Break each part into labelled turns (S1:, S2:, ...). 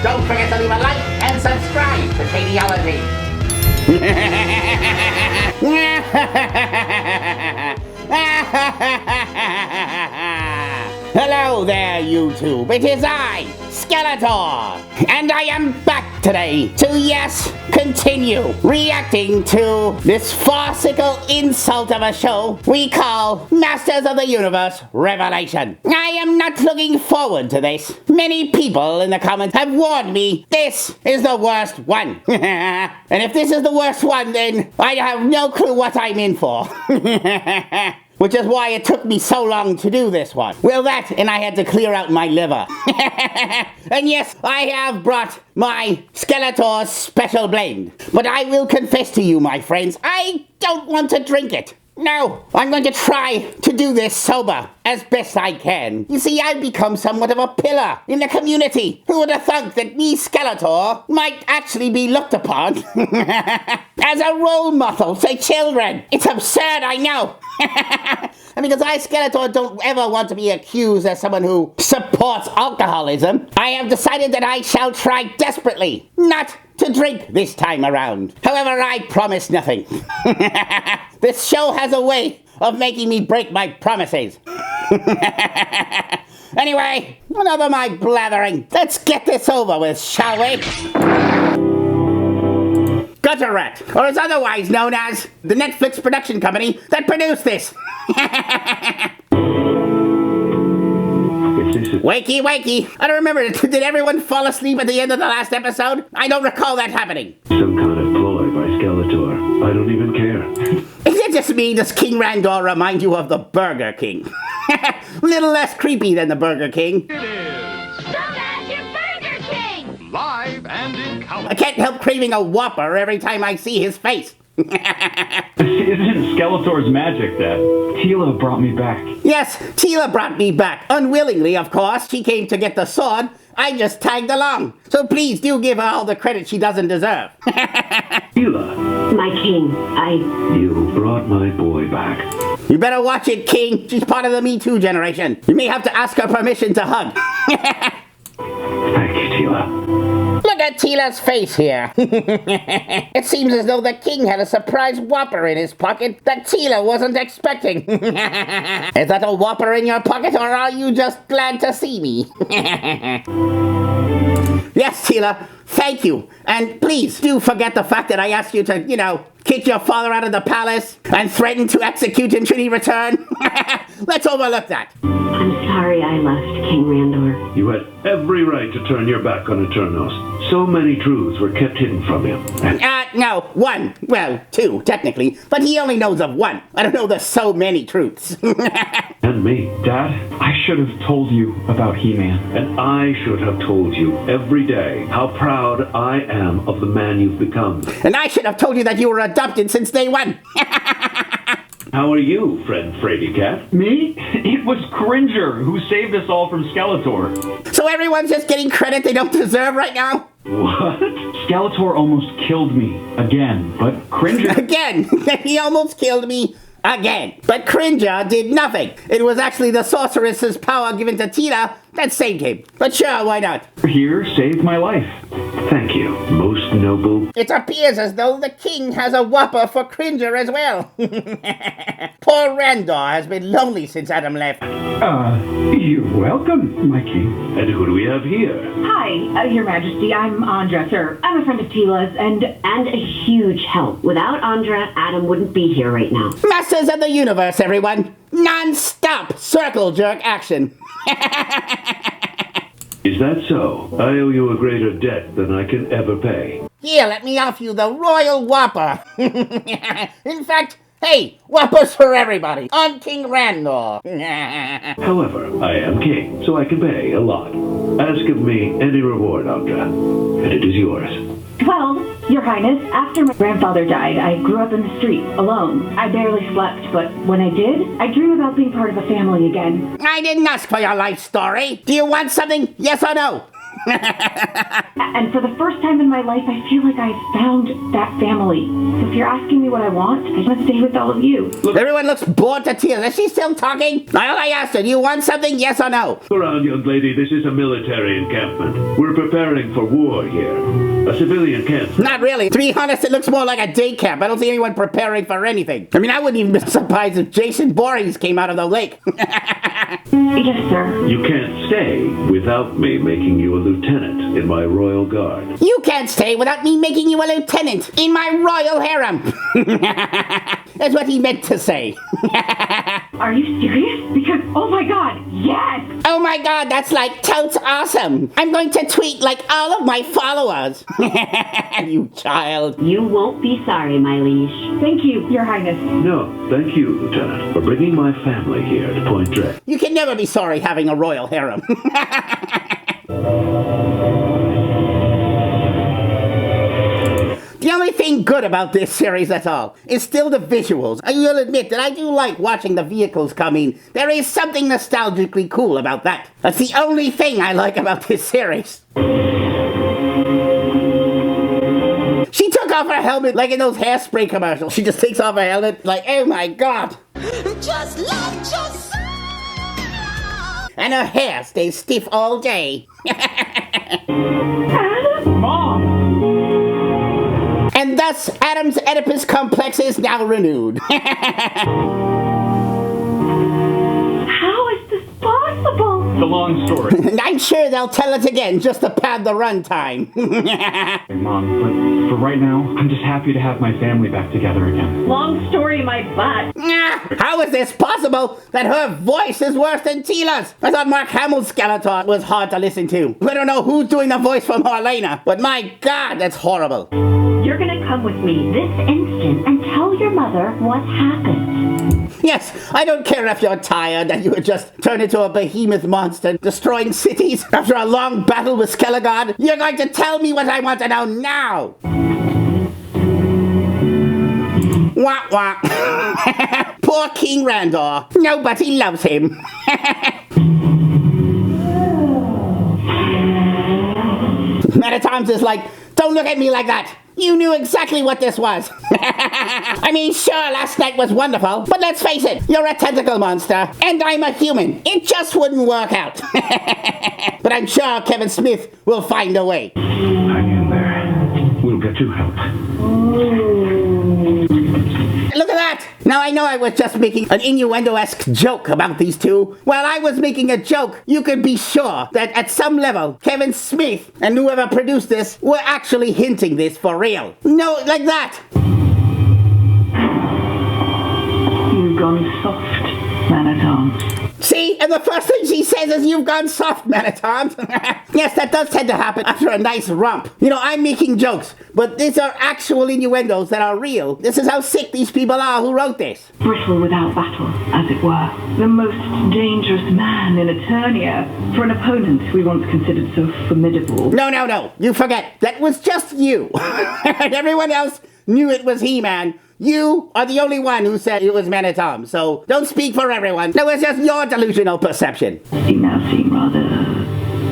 S1: Don't forget to leave a like and subscribe to Shadyyology. Hello there, YouTube. It is I, Skeletor, and I am back today to, yes, continue reacting to this farcical insult of a show we call Masters of the Universe Revelation. I am not looking forward to this. Many people in the comments have warned me this is the worst one. And if this is the worst one, then I have no clue what I'm in for. Which is why it took me so long to do this one. Well, that, and I had to clear out my liver. And yes, I have brought my Skeletor special blend. But I will confess to you, my friends, I don't want to drink it. No, I'm going to try to do this sober as best I can. You see, I've become somewhat of a pillar in the community. Who would have thought that me, Skeletor, might actually be looked upon as a role model to children? It's absurd, I know. And because I, Skeletor, don't ever want to be accused as someone who supports alcoholism, I have decided that I shall try desperately not to drink this time around. However, I promise nothing. This show has a way of making me break my promises. Anyway, enough of my blathering. Let's get this over with, shall we? Gutter Rat, or is otherwise known as the Netflix production company that produced this. Wakey, wakey. I don't remember. Did everyone fall asleep at the end of the last episode? I don't recall that happening.
S2: Some kind of ploy by Skeletor. I don't even care.
S1: Is it just me? Does King Randor remind you of the Burger King? Little less creepy than the Burger King.
S3: It is
S4: Dumbass, you're Burger King!
S3: live and in color.
S1: I can't help craving a Whopper every time I see his face.
S5: Isn't Skeletor's magic that Teela brought me back?
S1: Yes, Teela brought me back. Unwillingly, of course. She came to get the sword. I just tagged along. So please do give her all the credit she doesn't deserve.
S2: Teela,
S4: My king,
S2: you brought my boy back.
S1: You better watch it, King. She's part of the Me Too generation. You may have to ask her permission to hug.
S2: Thank you, Teela.
S1: Look at Teela's face here. It seems as though the king had a surprise Whopper in his pocket that Teela wasn't expecting. Is that a Whopper in your pocket, or are you just glad to see me? Yes, Teela, thank you. And please do forget the fact that I asked you to, kick your father out of the palace and threaten to execute him should he return. Let's overlook that.
S4: I'm sorry I left, King Randor.
S2: You had every right to turn your back on Eternos. So many truths were kept hidden from him.
S1: No, one. Well, two, technically. But he only knows of one. I don't know there's so many truths.
S2: And me.
S5: Dad, I should have told you about He-Man.
S2: And I should have told you every day how proud I am of the man you've become.
S1: And I should have told you that you were adopted since day one.
S2: How are you, friend Frady Cat?
S5: Me? It was Cringer who saved us all from Skeletor.
S1: So everyone's just getting credit they don't deserve right now?
S2: What?
S5: Skeletor almost killed me again, but Cringer...
S1: Again! He almost killed me again. But Cringer did nothing. It was actually the sorceress's power given to Teela that saved him. But sure, why not?
S5: Here saved my life.
S2: Thank you, most noble.
S1: It appears as though the king has a Whopper for Cringer as well. Poor Randor has been lonely since Adam left.
S5: You're welcome, my king.
S2: And who do we have here?
S6: Hi, Your Majesty. I'm Andra, sir. I'm a friend of Teela's and
S4: A huge help. Without Andra, Adam wouldn't be here right now.
S1: Masters of the Universe, everyone. Non-stop circle jerk action.
S2: Is that so? I owe you a greater debt than I can ever pay.
S1: Here, let me offer you the Royal Whopper. In fact, hey, Whoppers for everybody. I'm King Randor.
S2: However, I am king, so I can pay a lot. Ask of me any reward, Andra, and it is yours.
S6: well, Your Highness, after my grandfather died, I grew up in the street, alone. I barely slept, but when I did, I dream about being part of a family again.
S1: I didn't ask for your life story. Do you want something? Yes or no?
S6: And for the first time in my life, I feel like I've found that family. So if you're asking me what I want, I want to stay with all of you.
S1: Everyone looks bored to tears. Is she still talking? All I asked her, do you want something? Yes or no?
S2: Look around, young lady. This is a military encampment. We're preparing for war here. A civilian camp.
S1: Not really. To be honest, it looks more like a day camp. I don't see anyone preparing for anything. I mean, I wouldn't even be surprised if Jason Voorhees came out of the lake.
S6: Yes, sir.
S2: You can't stay without me making you a lieutenant in my royal guard.
S1: You can't stay without me making you a lieutenant in my royal harem. That's what he meant to say.
S6: Are you serious? Because, oh my god, yes!
S1: Oh my god, that's like totes awesome. I'm going to tweet like all of my followers. You child.
S4: You won't be sorry, my liege.
S6: Thank you, Your Highness.
S2: No, thank you, Lieutenant, for bringing my family here to Point Dread.
S1: You can never be sorry having a royal harem. The only thing good about this series at all is still the visuals. I will admit that I do like watching the vehicles come in. There is something nostalgically cool about that. That's the only thing I like about this series. She took off her helmet like in those hairspray commercials. She just takes off her helmet like, oh my god.
S7: Just love yourself.
S1: And her hair stays stiff all day.
S6: Mom!
S1: And thus, Adam's Oedipus complex is now renewed.
S6: How is this possible?
S5: It's a long story.
S1: I'm sure they'll tell it again just to pad the runtime.
S5: Hey, Mom, but for right now, I'm just happy to have my family back together again.
S6: Long story, my butt.
S1: How is this possible that her voice is worse than Tila's? I thought Mark Hamill's Skeletor was hard to listen to. I don't know who's doing the voice for Marlena, but my god, that's horrible.
S4: You're gonna come with me this instant and tell your mother what happened.
S1: Yes, I don't care if you're tired and you were just turned into a behemoth monster destroying cities after a long battle with Skeletor. You're going to tell me what I want to know now. Wah wah. Poor King Randor. Nobody loves him. Metatoms is like, don't look at me like that. You knew exactly what this was. I mean, sure, last night was wonderful, but let's face it, you're a tentacle monster, and I'm a human. It just wouldn't work out. But I'm sure Kevin Smith will find a way.
S2: Hang in there. We'll get you help.
S1: Look at that! Now I know I was just making an innuendo-esque joke about these two. While I was making a joke, you could be sure that at some level, Kevin Smith and whoever produced this were actually hinting this for real. No, like that.
S6: You've gone soft, Man-at-Arms.
S1: See? And the first thing she says is, you've gone soft, Man-at-Arms. Yes, that does tend to happen after a nice romp. You know, I'm making jokes, but these are actual innuendos that are real. This is how sick these people are who wrote this.
S6: Bristle without battle, as it were. The most dangerous man in Eternia. For an opponent we once considered so formidable.
S1: No, no, no. You forget. That was just you. And everyone else knew it was He-Man. You are the only one who said it was Man-at-Arms, so don't speak for everyone. That was just your delusional perception.
S6: You now seem rather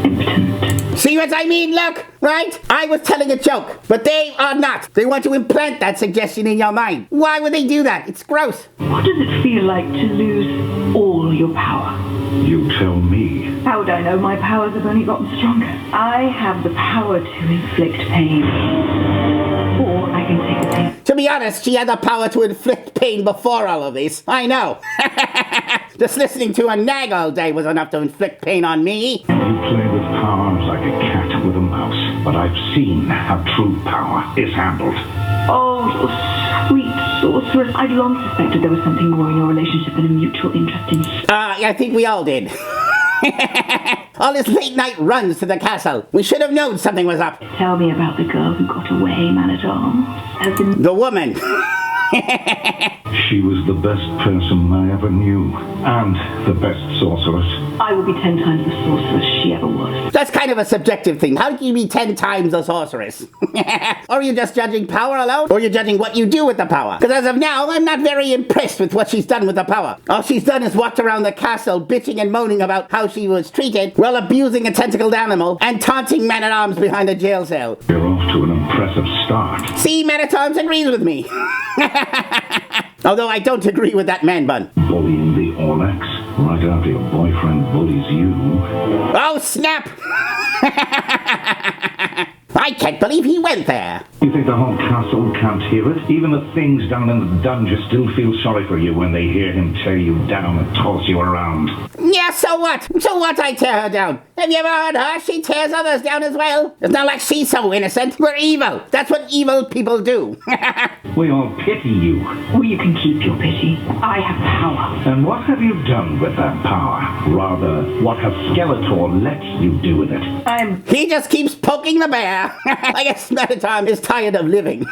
S6: impotent.
S1: See what I mean, look? Right? I was telling a joke, but they are not. They want to implant that suggestion in your mind. Why would they do that? It's gross.
S6: What does it feel like to lose all your power?
S2: You tell me.
S6: How would I know? My powers have only gotten stronger. I have the power to inflict pain. Or I can take the pain.
S1: To be honest, she had the power to inflict pain before all of this. I know. Just listening to her nag all day was enough to inflict pain on me.
S8: You play with power like a cat with a mouse, but I've seen how true power is handled.
S6: Oh, sweet sorceress. I'd long suspected there was something more in your relationship than a mutual interest in you.
S1: I think we all did. All his late night runs to the castle. We should have known something was up.
S6: Tell me about the girl who got away, Man-at-Arms. As in...
S1: The woman.
S8: She was the best person I ever knew, and the best sorceress.
S6: I will be 10 times the sorceress she ever was.
S1: That's kind of a subjective thing. How can you be 10 times a sorceress? Or are you just judging power alone? Or are you judging what you do with the power? Because as of now, I'm not very impressed with what she's done with the power. All she's done is walked around the castle bitching and moaning about how she was treated while abusing a tentacled animal and taunting men-at-arms behind a jail cell.
S8: You're off to an impressive start.
S1: See, Men-at-Arms agrees with me. Although I don't agree with that man bun.
S8: Bullying the Orlex right after your boyfriend bullies you.
S1: Oh, snap! I can't believe he went there.
S8: You think the whole castle can't hear it? Even the things down in the dungeon still feel sorry for you when they hear him tear you down and toss you around.
S1: Yeah, so what? So what I tear her down? Have you ever heard her? She tears others down as well. It's not like she's so innocent. We're evil. That's what evil people do.
S8: We all pity you.
S6: Well, you can keep your pity. I have power.
S8: And what have you done with that power? Rather, what has Skeletor let you do with it?
S1: He just keeps poking the bear. I guess Men-at-Arms is tired of living.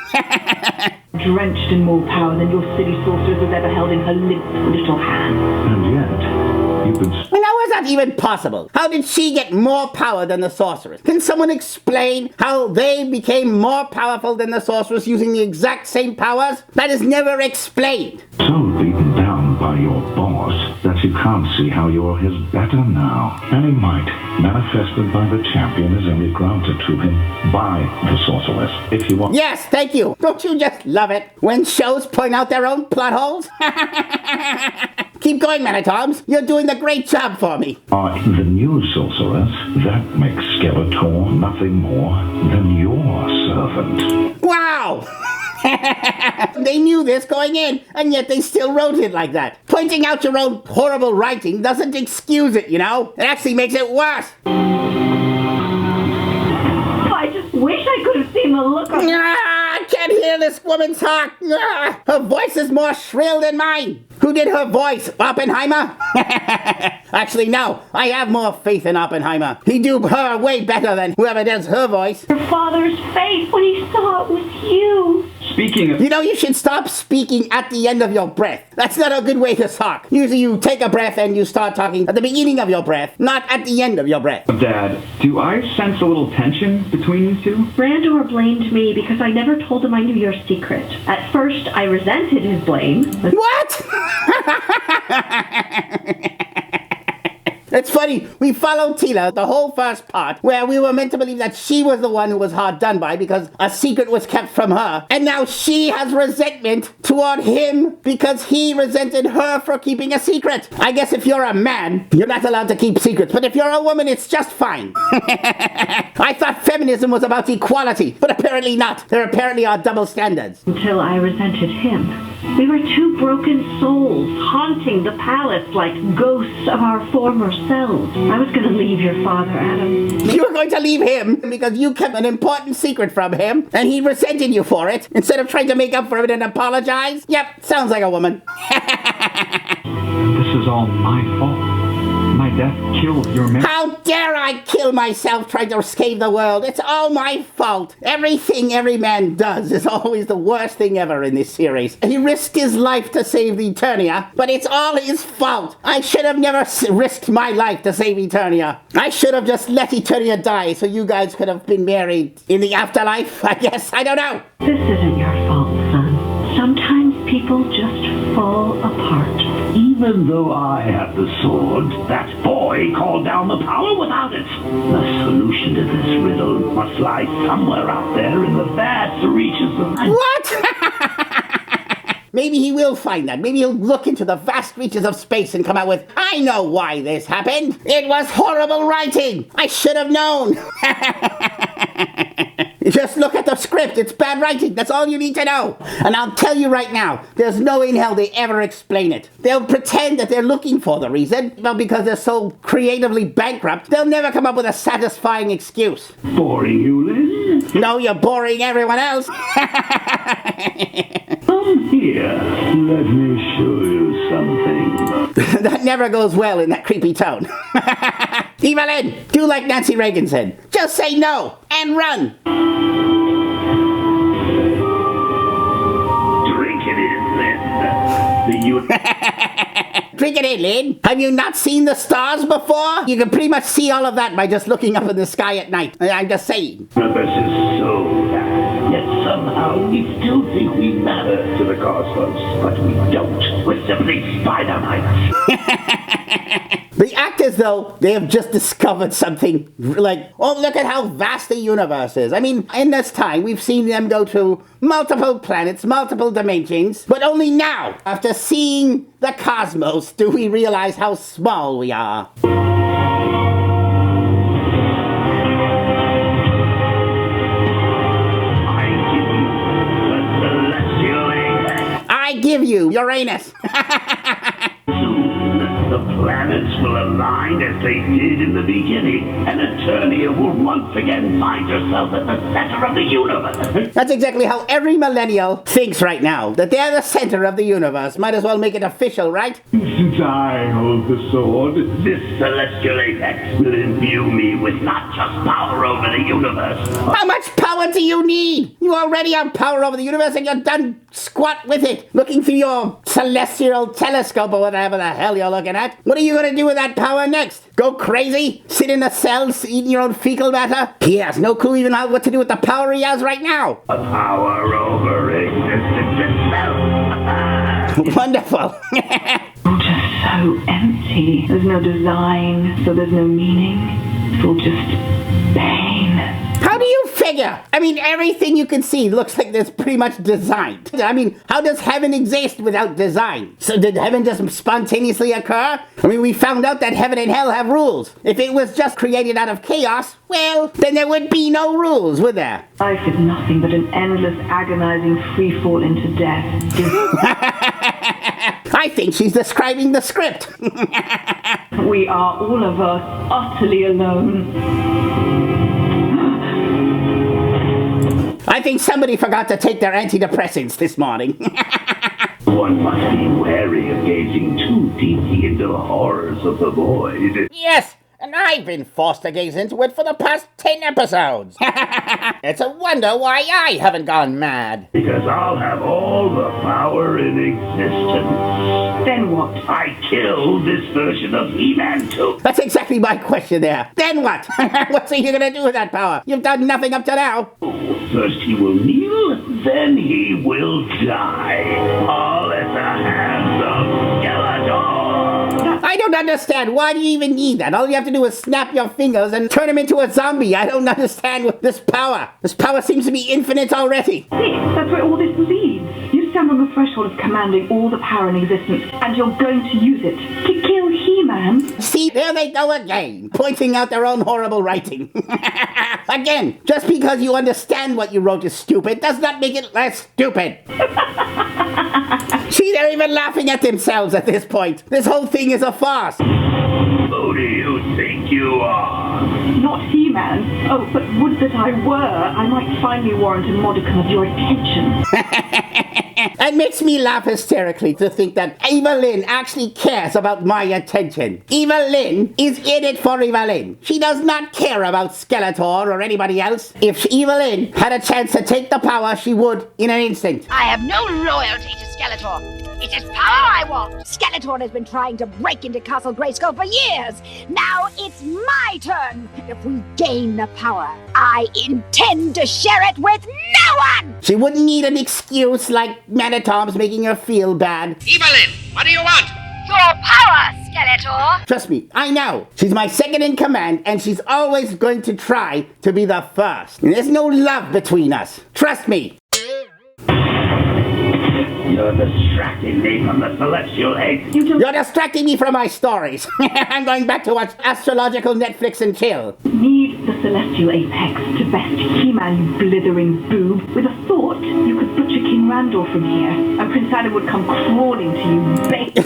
S6: Drenched in more power than your silly sorceress has ever held in her limp little hand.
S8: And yet, you've been...
S1: And how is that even possible? How did she get more power than the sorceress? Can someone explain how they became more powerful than the sorceress using the exact same powers? That is never explained.
S8: so beaten down by your boss that you can't see how you're his better now. Any might manifested by the champion is only granted to him by the sorceress. If you want...
S1: Yes, thank you. Don't you just love it when shows point out their own plot holes? Keep going, Men-at-Arms. You're doing a great job for me.
S8: The new sorceress, that makes Skeletor nothing more than your servant.
S1: Wow! They knew this going in, and yet they still wrote it like that. Pointing out your own horrible writing doesn't excuse it, you know? It actually makes it worse.
S6: I just wish I could have seen the look on...
S1: I can't hear this woman's heart. Her voice is more shrill than mine. Who did her voice? Oppenheimer? Actually, no. I have more faith in Oppenheimer. He do her way better than whoever does her voice.
S4: Your father's face when he saw it was you.
S5: Speaking of...
S1: You know, you should stop speaking at the end of your breath. That's not a good way to talk. Usually you take a breath and you start talking at the beginning of your breath, not at the end of your breath.
S5: Dad, do I sense a little tension between you two?
S4: Brandor blamed me because I never told him I knew your secret. At first, I resented his blame.
S1: What? It's funny, we followed Tila the whole first part, where we were meant to believe that she was the one who was hard done by because a secret was kept from her, and now she has resentment toward him because he resented her for keeping a secret. I guess if you're a man, you're not allowed to keep secrets, but if you're a woman, it's just fine. I thought feminism was about equality, but apparently not. There apparently are double standards.
S4: Until I resented him. We were two broken souls, haunting the palace like ghosts of our former selves. I was going to leave your father, Adam.
S1: You were going to leave him because you kept an important secret from him, and he resented you for it, instead of trying to make up for it and apologize? Yep, sounds like a woman.
S5: This is all my fault. My death killed your marriage.
S1: How dare I kill myself trying to save the world? It's all my fault. Everything every man does is always the worst thing ever in this series. He risked his life to save Eternia, but it's all his fault. I should have never risked my life to save Eternia. I should have just let Eternia die so you guys could have been married in the afterlife, I guess. I don't know.
S4: This isn't your fault, son. Sometimes people just fall apart.
S2: Even though I had the sword, that boy called down the power without it. The solution to this riddle must lie somewhere out there in the vast reaches of...
S1: What? Maybe he will find that. Maybe he'll look into the vast reaches of space and come out with, I know why this happened. It was horrible writing. I should have known. Just look at the script. It's bad writing. That's all you need to know. And I'll tell you right now, there's no in hell they ever explain it. They'll pretend that they're looking for the reason, but because they're so creatively bankrupt, they'll never come up with a satisfying excuse.
S2: Boring you, Liz?
S1: No, you're boring everyone else.
S2: Come here. Let me show you something.
S1: That never goes well in that creepy tone. Evelyn, do like Nancy Reagan said. Just say no and run.
S2: Drink it
S1: Drink it in, Lynn. Have you not seen the stars before? You can pretty much see all of that by just looking up in the sky at night. I'm just saying.
S2: The universe is so vast, yet somehow we still think we matter to the cosmos. But we don't. We're simply spider mites.
S1: The actors, though, they have just discovered something like, oh, look at how vast the universe is. I mean, in this time, we've seen them go to multiple planets, multiple dimensions, but only now, after seeing the cosmos, do we realize how small we are. I give you Uranus.
S2: The planets will align as they did in the beginning, and Eternia will once again find herself at the center of the universe.
S1: That's exactly how every millennial thinks right now, that they're the center of the universe. Might as well make it official, right?
S8: Since I hold the sword,
S2: This celestial apex will imbue me with not just power over the universe,
S1: How much power do you need? You already have power over the universe and you're done squat with it. Looking through your celestial telescope or whatever the hell you're looking at. What are you going to do with that power next? Go crazy? Sit in a cell eating your own fecal matter? He has no clue even what to do with the power he has right now.
S2: a power over existence itself.
S1: Wonderful.
S6: All just so empty. There's no design, so there's no meaning. It's all just pain.
S1: How do you figure? I mean, everything you can see looks like it's pretty much designed. I mean, how does heaven exist without design? So did heaven just spontaneously occur? I mean, we found out that heaven and hell have rules. If it was just created out of chaos, well, then there would be no rules, would there?
S6: Life is nothing but an endless, agonizing free fall into death.
S1: I think she's describing the script.
S6: We are all of us utterly alone.
S1: I think somebody forgot to take their antidepressants this morning.
S2: One must be wary of gazing too deeply into the horrors of the void.
S1: Yes, and I've been forced to gaze into it for the past 10 episodes. It's a wonder why I haven't gone mad.
S2: Because I'll have all the power in existence.
S6: Then what?
S2: I killed this version of He-Man too.
S1: That's exactly my question there. Then what? What's he gonna do with that power? You've done nothing up to now.
S2: First he will kneel, then he will die. All at the hands of Skeletor.
S1: I don't understand. Why do you even need that? All you have to do is snap your fingers and turn him into a zombie. I don't understand with this power. This power seems to be infinite already.
S6: See, that's where all this leads. You stand on the threshold of commanding all the power in existence, and you're going to use it to kill He-Man.
S1: See, there they go again, pointing out their own horrible writing. Again, just because you understand what you wrote is stupid does not make it less stupid. See, they're even laughing at themselves at this point. This whole thing is a farce.
S2: Who do you think you are?
S6: Not He-Man. Oh, but would that I were, I might finally warrant a modicum of your attention.
S1: It makes me laugh hysterically to think that Eva Lynn actually cares about my attention. Eva Lynn is in it for Eva Lynn. She does not care about Skeletor or anybody else. If Eva Lynn had a chance to take the power, she would in an instant.
S7: I have no loyalty to Skeletor. It is power I want. Skeletor has been trying to break into Castle Grayskull for years. Now it's my turn. If we gain the power, I intend to share it with no one.
S1: She wouldn't need an excuse like Manitom's making her feel bad.
S3: Evelyn, what do you want?
S7: Your power, Skeletor.
S1: Trust me, I know. She's my second in command, and she's always going to try to be the first. And there's no love between us. Trust me.
S2: You're distracting me from the celestial age.
S1: You're distracting me from my stories. I'm going back to watch astrological Netflix and chill.
S6: Need the celestial apex to best He-Man, you blithering boob. With a thought, you could butcher King Randall from here, and Prince Adam would come crawling to you, begging.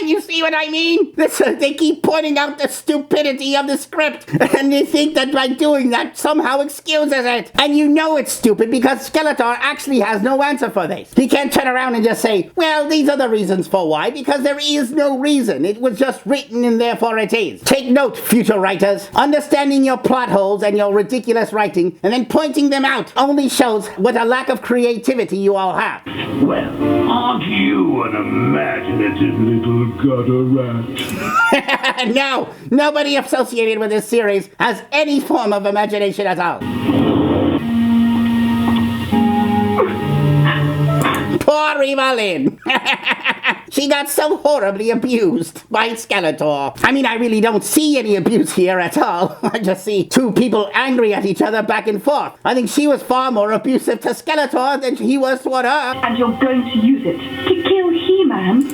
S1: You see what I mean? They keep pointing out the stupidity of the script, and they think that by doing that somehow excuses it. And you know it's stupid because Skeletor actually has no answer for this. He can't turn around and just say, well, these are the reasons for why, because there is no reason. It was just written and therefore it is. Take note, future writers. Understanding your plot holes and your ridiculous writing and then pointing them out only shows what a lack of creativity you all have.
S2: Well, aren't you an imaginative little gutter rat?
S1: No, nobody associated with this series has any form of imagination at all. Poor Evelyn. She got so horribly abused by Skeletor. I mean, I really don't see any abuse here at all. I just see two people angry at each other back and forth. I think she was far more abusive to Skeletor than he was toward her.
S6: And you're going to use it to kill He-Man?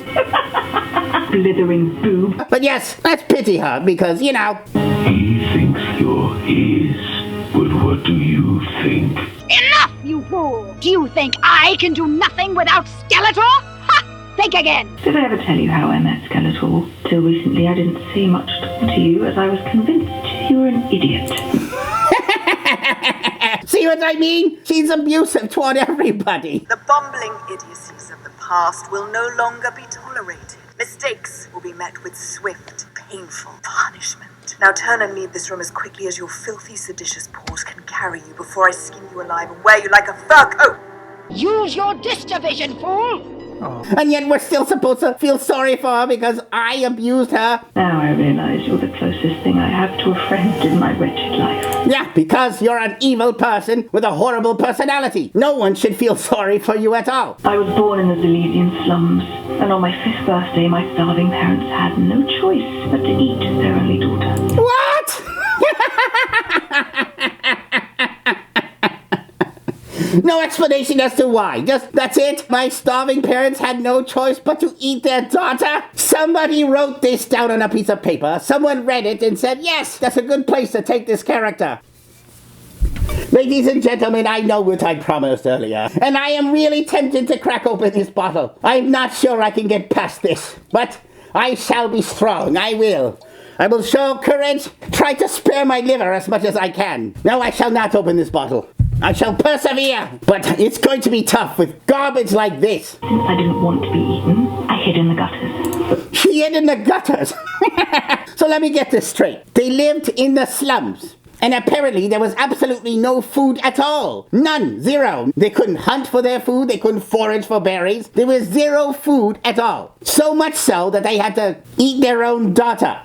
S6: Blithering boob.
S1: But yes, let's pity her because, you know...
S8: He thinks you're his. But what do you think?
S7: Enough, you fool! Do you think I can do nothing without Skeletor? Ha! Think again!
S6: Did I ever tell you how I met Skeletor? Till recently I didn't say much to you as I was convinced you were an idiot.
S1: See what I mean? She's abusive toward everybody.
S9: The bumbling idiocies of the past will no longer be tolerated. Mistakes will be met with swift, painful punishment. Now turn and leave this room as quickly as your filthy, seditious paws can carry you before I skin you alive and wear you like a fur coat!
S7: Use your distribution, fool!
S1: And yet we're still supposed to feel sorry for her because I abused her.
S6: Now I realize you're the closest thing I have to a friend in my wretched life.
S1: Yeah, because you're an evil person with a horrible personality. No one should feel sorry for you at all.
S6: I was born in the Zalesian slums, and on my 5th birthday my starving parents had no choice but to eat their only daughter.
S1: What? No explanation as to why. Just, that's it? My starving parents had no choice but to eat their daughter? Somebody wrote this down on a piece of paper. Someone read it and said, yes, that's a good place to take this character. Ladies and gentlemen, I know what I promised earlier, and I am really tempted to crack open this bottle. I'm not sure I can get past this, but I shall be strong. I will. I will show courage, try to spare my liver as much as I can. No, I shall not open this bottle. I shall persevere, but it's going to be tough with garbage like this.
S6: Since I didn't want to be eaten, I hid in the gutters.
S1: She hid in the gutters? So let me get this straight. They lived in the slums. And apparently there was absolutely no food at all. None. Zero. They couldn't hunt for their food. They couldn't forage for berries. There was zero food at all. So much so that they had to eat their own daughter.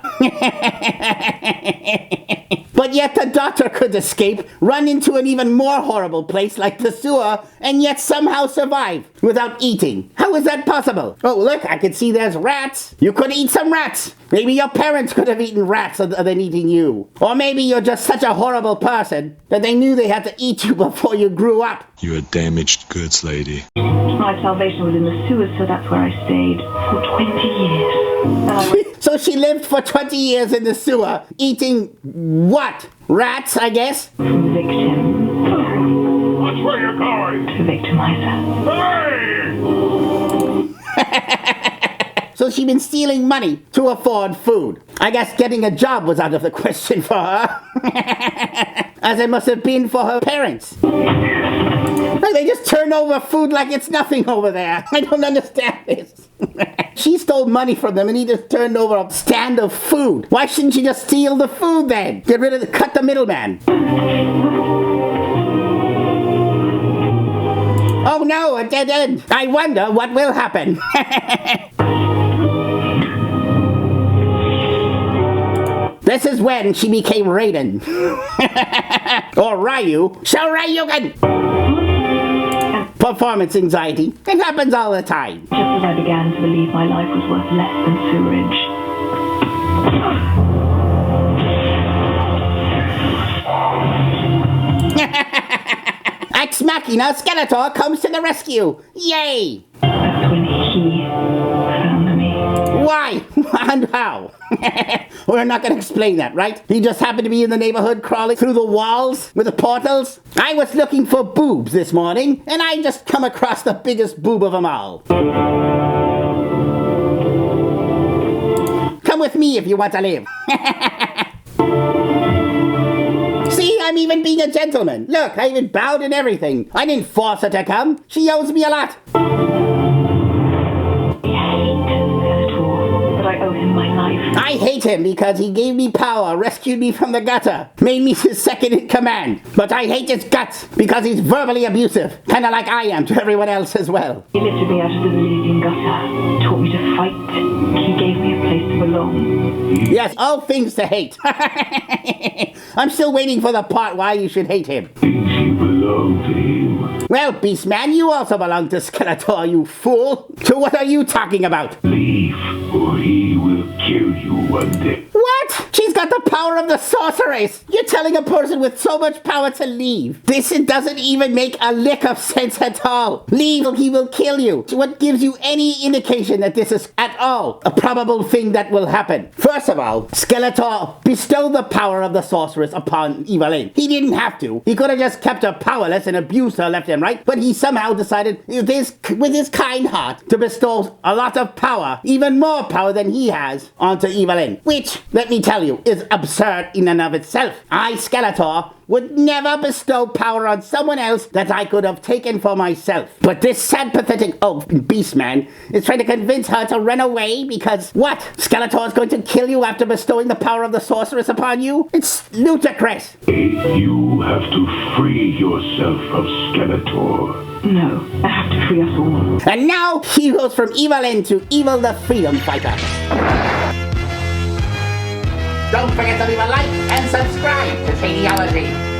S1: But yet the daughter could escape, run into an even more horrible place like the sewer, and yet somehow survive without eating. How is that possible? Oh, look, I can see there's rats. You could eat some rats. Maybe your parents could have eaten rats other than eating you. Or maybe you're just such a horrible person that they knew they had to eat you before you grew up.
S10: You're a damaged goods lady.
S6: My salvation was in the sewers, so that's where I stayed for 20 years.
S1: So she lived for 20 years in the sewer, eating what? Rats, I guess?
S6: From victim
S3: Watch where you're going!
S6: to victimizer.
S3: Hey!
S1: So she'd been stealing money to afford food. I guess getting a job was out of the question for her. As it must have been for her parents. Like they just turn over food like it's nothing over there. I don't understand this. She stole money from them and he just turned over a stand of food. Why shouldn't she just steal the food then? Get rid of cut the middleman. Oh no, a dead end. I wonder what will happen. This is when she became Raiden. Or Ryu. Shoryuken! Performance anxiety. It happens all the time.
S6: Just as I began to believe my life was worth less than sewerage.
S1: Ex Machina Skeletor comes to the rescue. Yay!
S6: That's when he found me.
S1: Why? And how? We're not going to explain that, right? He just happened to be in the neighborhood crawling through the walls with the portals. I was looking for boobs this morning, and I just come across the biggest boob of them all. Come with me if you want to live. See, I'm even being a gentleman. Look, I even bowed and everything. I didn't force her to come. She owes me a lot. I hate him because he gave me power, rescued me from the gutter, made me his second in command. But I hate his guts because he's verbally abusive, kind of like I am to everyone else as well.
S6: He lifted me out of the bleeding gutter, taught me to fight. He gave me a place to belong.
S1: Yes, all things to hate. I'm still waiting for the part why you should hate him.
S8: You belong to him.
S1: Well, Beastman, you also belong to Skeletor, you fool. So what are you talking about?
S8: Leave, or he will kill you one day.
S1: What? She's got the power of the sorceress. You're telling a person with so much power to leave. This doesn't even make a lick of sense at all. Leave or he will kill you. What gives you any indication that this is at all a probable thing that will happen? First of all, Skeletor bestowed the power of the sorceress upon Evelyn. He didn't have to. He could have just kept her powerless and abused her left and right, but he somehow decided with his kind heart to bestow a lot of power, even more power than he has, onto Evelyn. Which, let me tell you, is absurd in and of itself. I, Skeletor, would never bestow power on someone else that I could have taken for myself. But this sad, pathetic Beastman is trying to convince her to run away because, what? Skeletor is going to kill you after bestowing the power of the sorceress upon you? It's ludicrous.
S8: You have to free yourself of Skeletor.
S6: No, I have to free us all.
S1: And now he goes from Evelyn to Evil the Freedom Fighter. Don't forget to leave a like and subscribe to Shadiology.